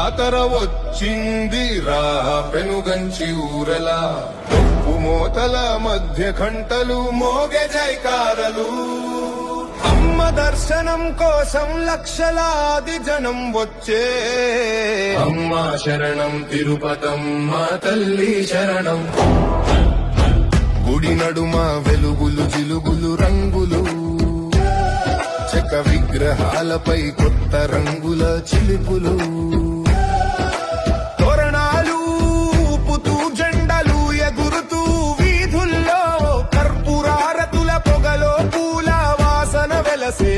జాతర వచ్చింది రా పెనుగంచి ఊరలా ఉప్పు మోతల మధ్య గంటలు మోగే జైకారలు అమ్మ దర్శనం కోసం లక్షలాది జనం వచ్చే అమ్మ శరణం తిరుపతమ్మ తల్లి శరణం గుడి నడుమ వెలుగులు జిలుగులు రంగులు చెక్క విగ్రహాలపై కొత్త రంగుల చిలుపులు తోరణాలు ఊపుతూ జెండలు ఎగురుతూ వీధుల్లో కర్పూరారతుల పొగలో పూల వాసన వెలసే